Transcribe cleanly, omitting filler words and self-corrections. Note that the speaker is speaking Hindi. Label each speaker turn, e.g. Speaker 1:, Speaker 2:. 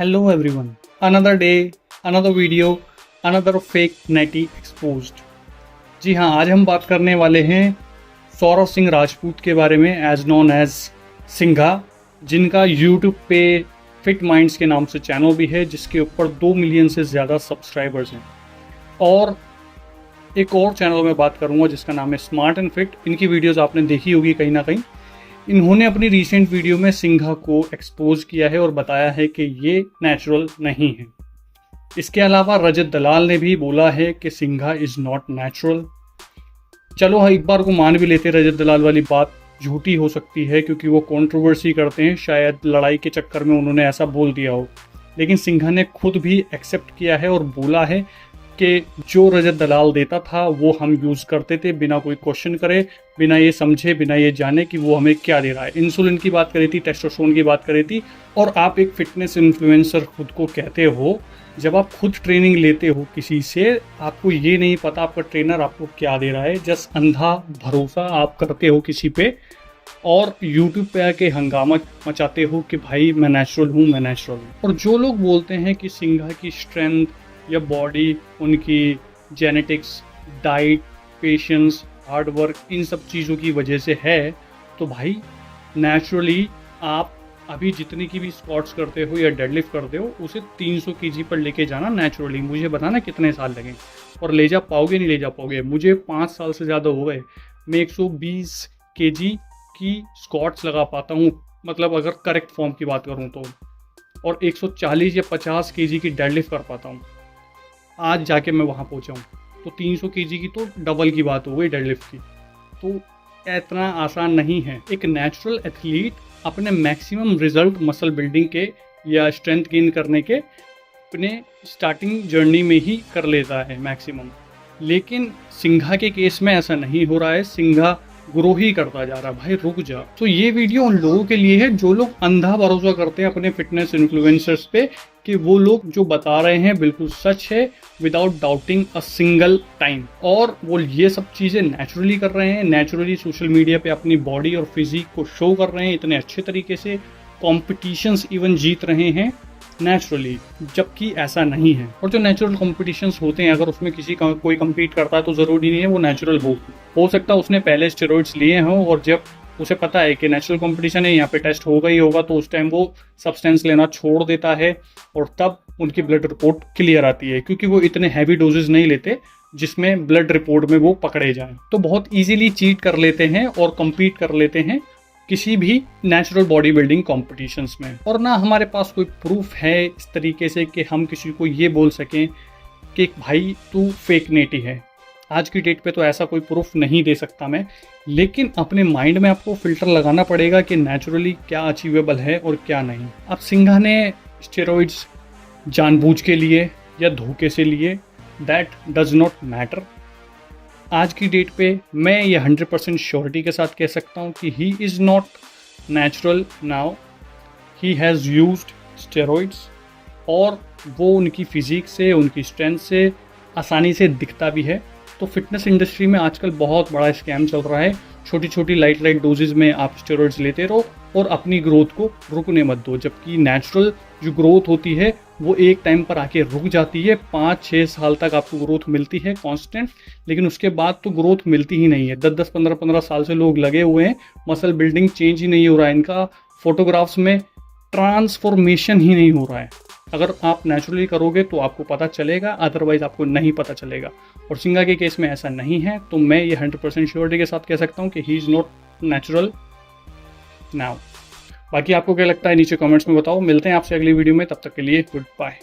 Speaker 1: Hello everyone. Another day, another video, another fake netty exposed. जी हाँ, आज हम बात करने वाले हैं सौरव सिंह राजपूत के बारे में, एज नोन एज सिंघा, जिनका यूट्यूब पे फिट माइंड्स के नाम से चैनल भी है, जिसके ऊपर 2 मिलियन से ज़्यादा सब्सक्राइबर्स हैं। और एक और चैनल में बात करूँगा जिसका नाम है स्मार्ट एंड फिट। इनकी वीडियोस आपने देखी होगी कहीं ना कहीं। इन्होंने अपनी रिसेंट वीडियो में सिंघा को एक्सपोज किया है और बताया है कि ये नेचुरल नहीं है। इसके अलावा रजत दलाल ने भी बोला है कि सिंघा इज़ नॉट नेचुरल। चलो एक बार को मान भी लेते, रजत दलाल वाली बात झूठी हो सकती है क्योंकि वो कंट्रोवर्सी करते हैं, शायद लड़ाई के चक्कर में उन्होंने ऐसा बोल दिया हो। लेकिन सिंघा ने खुद भी एक्सेप्ट किया है और बोला है कि जो रजत दलाल देता था वो हम यूज़ करते थे बिना कोई क्वेश्चन करे, बिना ये समझे, बिना ये जाने कि वो हमें क्या दे रहा है। इंसुलिन की बात करी थी, टेस्टोस्टेरोन की बात करी थी। और आप एक फिटनेस इन्फ्लुएंसर खुद को कहते हो, जब आप खुद ट्रेनिंग लेते हो किसी से, आपको ये नहीं पता आपका ट्रेनर आपको क्या दे रहा है, जस्ट अंधा भरोसा आप करते हो किसी पे और यूट्यूब पे आके हंगामा मचाते हो कि भाई मैं नेचुरल हूँ, मैं नेचुरल हूँ। और जो लोग बोलते हैं कि सिंघा की स्ट्रेंथ या बॉडी उनकी genetics, diet, patience, hard work, इन सब चीज़ों की वजह से है, तो भाई नेचुरली आप अभी जितनी की भी स्क्वाट्स करते हो या डेडलिफ्ट करते हो उसे 300 केजी पर लेके जाना नेचुरली। मुझे बताना कितने साल लगें और ले जा पाओगे नहीं ले जा पाओगे। मुझे 5 साल से ज़्यादा हो गए, मैं 120 केजी की स्क्वाट्स लगा पाता हूँ, मतलब अगर करेक्ट फॉर्म की बात करूँ तो, और 140 या 50 केजी की डेडलिफ्ट कर पाता हूँ। आज जाके मैं वहाँ पहुँचा हूँ, तो 300 केजी की तो डबल की बात हो गई डेडलिफ्ट की। तो इतना आसान नहीं है। एक नेचुरल एथलीट अपने मैक्सिमम रिजल्ट मसल बिल्डिंग के या स्ट्रेंथ गेन करने के अपने स्टार्टिंग जर्नी में ही कर लेता है मैक्सिमम। लेकिन सिंघा के केस में ऐसा नहीं हो रहा है। सिंघा ग्रो ही करता जा रहा है। भाई रुक जा। तो ये वीडियो उन लोगों के लिए है जो लोग अंधा भरोसा करते हैं अपने फिटनेस इन्फ्लुएंसर्स पे कि वो लोग जो बता रहे हैं बिल्कुल सच है, without doubting a single time. और वो ये सब चीज़ें नेचुरली कर रहे हैं, नेचुरली सोशल मीडिया पे अपनी बॉडी और फिजिक को शो कर रहे हैं इतने अच्छे तरीके से, कॉम्पिटिशन्स इवन जीत रहे हैं नेचुरली, जबकि ऐसा नहीं है। और जो नेचुरल कॉम्पिटिशन्स होते हैं, अगर उसमें कोई कम्पीट करता है तो ज़रूरी नहीं है वो नेचुरल हो सकता है उसने पहले स्टेरॉइड्स लिए हों और जब उसे पता है कि नेचुरल कंपटीशन है, यहाँ पे टेस्ट होगा ही होगा, तो उस टाइम वो सब्सटेंस लेना छोड़ देता है और तब उनकी ब्लड रिपोर्ट क्लियर आती है, क्योंकि वो इतने हैवी डोजेस नहीं लेते जिसमें ब्लड रिपोर्ट में वो पकड़े जाएं। तो बहुत इजीली चीट कर लेते हैं और कम्पीट कर लेते हैं किसी भी नेचुरल बॉडी बिल्डिंग कॉम्पिटिशन्स में। और ना हमारे पास कोई प्रूफ है इस तरीके से कि हम किसी को ये बोल सकें कि भाई तू फेक नेटी है। आज की डेट पे तो ऐसा कोई प्रूफ नहीं दे सकता मैं, लेकिन अपने माइंड में आपको फिल्टर लगाना पड़ेगा कि नेचुरली क्या अचीवेबल है और क्या नहीं। अब सिंघा ने स्टेरॉइड्स जानबूझ के लिए या धोखे से लिए, दैट डज नॉट मैटर। आज की डेट पे मैं ये 100% श्योरिटी के साथ कह सकता हूँ कि he is not natural now, he has used steroids. और वो उनकी फिजिक से, उनकी स्ट्रेंथ से आसानी से दिखता भी है। तो फिटनेस इंडस्ट्री में आजकल बहुत बड़ा स्कैम चल रहा है। छोटी छोटी लाइट डोजेज में आप स्टेरॉइड्स लेते रहो और अपनी ग्रोथ को रुकने मत दो, जबकि नेचुरल जो ग्रोथ होती है वो एक टाइम पर आके रुक जाती है। 5-6 साल तक आपको ग्रोथ मिलती है कांस्टेंट, लेकिन उसके बाद तो ग्रोथ मिलती ही नहीं है। 10-10, 15-15 साल से लोग लगे हुए हैं, मसल बिल्डिंग चेंज ही नहीं हो रहा है, इनका फोटोग्राफ्स में ट्रांसफॉर्मेशन ही नहीं हो रहा है। अगर आप नेचुरली करोगे तो आपको पता चलेगा, अदरवाइज आपको नहीं पता चलेगा। और सिंघा के केस में ऐसा नहीं है, तो मैं ये 100% श्योरिटी के साथ कह सकता हूँ कि he is not natural now. बाकी आपको क्या लगता है नीचे कमेंट्स में बताओ। मिलते हैं आपसे अगली वीडियो में, तब तक के लिए गुड बाय।